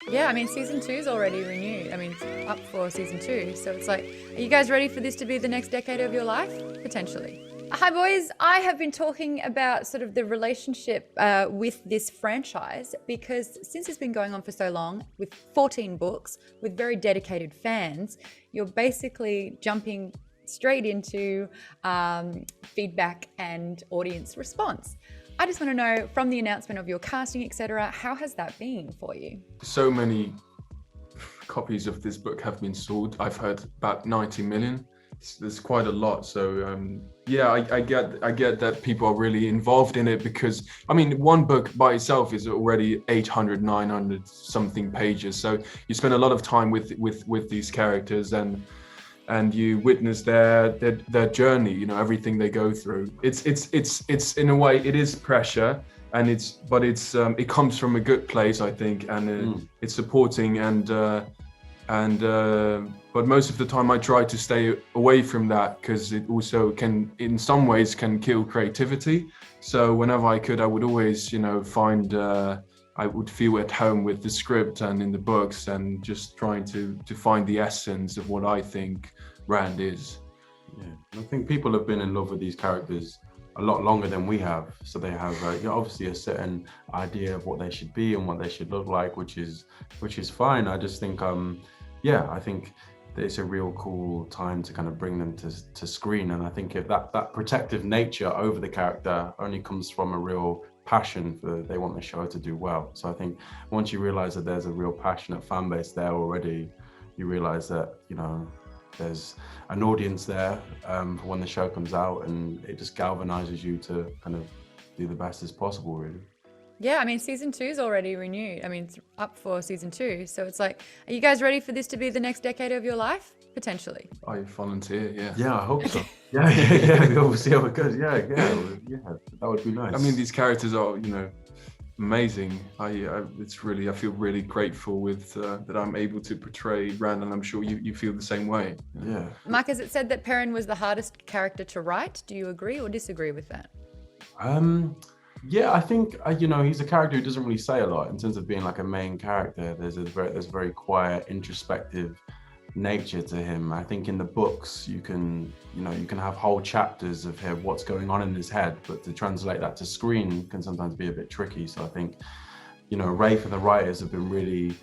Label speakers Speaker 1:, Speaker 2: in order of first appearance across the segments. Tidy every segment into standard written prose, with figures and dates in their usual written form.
Speaker 1: Yeah, I mean, season 2 is already renewed. I mean, it's up for season 2. So it's like, are you guys ready for this to be the next decade of your life? Potentially. Hi, boys. I have been talking about sort of the relationship with this franchise because since it's been going on for so long, with 14 books, with very dedicated fans, you're basically jumping straight into feedback and audience response. I just want to know, from the announcement of your casting, etc., how has that been for you?
Speaker 2: So many copies of this book have been sold. I've heard about 90 million. There's quite a lot. So yeah, I get that people are really involved in it because, I mean, one book by itself is already 800, 900 something pages. So you spend a lot of time with these characters and you witness their journey, you know, everything they go through. It's in a way, it is pressure, and it comes from a good place, I think, and it's supporting but most of the time I try to stay away from that because it also can, in some ways, can kill creativity. So whenever I could, I would always, you know, I would feel at home with the script and in the books and just trying to find the essence of what I think Rand is.
Speaker 3: Yeah, I think people have been in love with these characters a lot longer than we have. So they have obviously a certain idea of what they should be and what they should look like, which is fine. I just think, I think that it's a real cool time to kind of bring them to screen. And I think if that protective nature over the character only comes from a real passion for, they want the show to do well. So I think once you realize that there's a real passionate fan base there already, you realize that, you know, there's an audience there for when the show comes out, and it just galvanizes you to kind of do the best as possible, really.
Speaker 1: Yeah, I mean, season 2 is already renewed. I mean, it's up for season 2. So it's like, are you guys ready for this to be the next decade of your life? Potentially.
Speaker 2: I volunteer, yeah.
Speaker 3: Yeah, I hope so. Yeah. We'll see how it goes. Yeah. That would be nice.
Speaker 2: I mean, these characters are, you know, amazing. I feel really grateful with that I'm able to portray Rand, and I'm sure you feel the same way.
Speaker 3: Yeah.
Speaker 1: Mike, has it said that Perrin was the hardest character to write? Do you agree or disagree with that?
Speaker 3: Yeah, I think he's a character who doesn't really say a lot in terms of being like a main character. There's a very quiet, introspective nature to him. I think in the books you can have whole chapters of him, what's going on in his head, but to translate that to screen can sometimes be a bit tricky. So I think, Rafe and the writers have been really,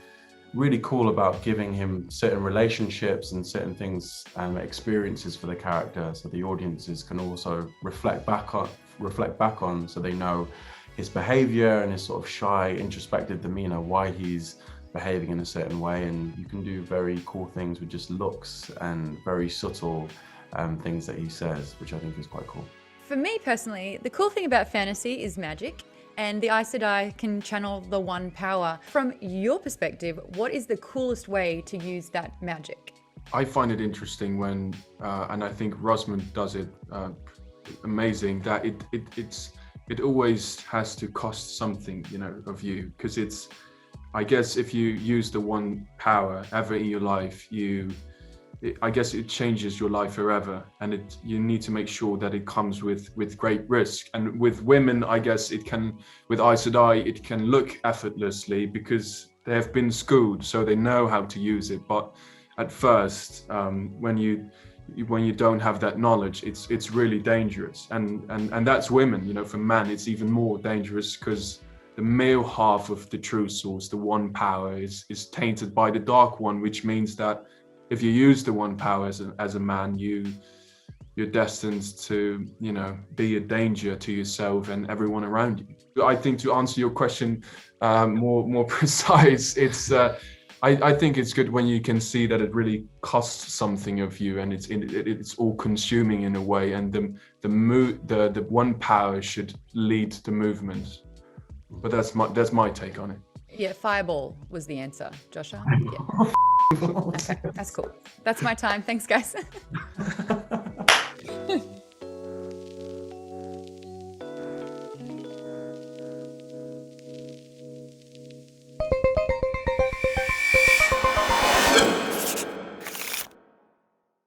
Speaker 3: really cool about giving him certain relationships and certain things and experiences for the character, so the audiences can also reflect back on, so they know his behavior and his sort of shy, introspective demeanor, why he's behaving in a certain way. And you can do very cool things with just looks and very subtle things that he says, which I think is quite cool.
Speaker 1: For me personally, the cool thing about fantasy is magic, and the Aes Sedai can channel the one power. From your perspective, what is the coolest way to use that magic?
Speaker 2: I find it interesting when, and I think Rosamund does it amazing, that it always has to cost something, of you, because I guess if you use the one power ever in your life, I guess it changes your life forever, and you need to make sure that it comes with great risk. And with women, I guess with Aes Sedai, it can look effortlessly because they have been schooled, so they know how to use it. But at first, when you don't have that knowledge, it's really dangerous, and that's women. For men, it's even more dangerous because the male half of the true source, the one power, is tainted by the dark one, which means that if you use the one power as a man, you're destined to, be a danger to yourself and everyone around you. I think, to answer your question more precise, I think it's good when you can see that it really costs something of you, and it's all consuming in a way, and the one power should lead the movement. But that's my take on it.
Speaker 1: Yeah, fireball was the answer, Josha. Yeah. Okay, that's cool. That's my time. Thanks, guys.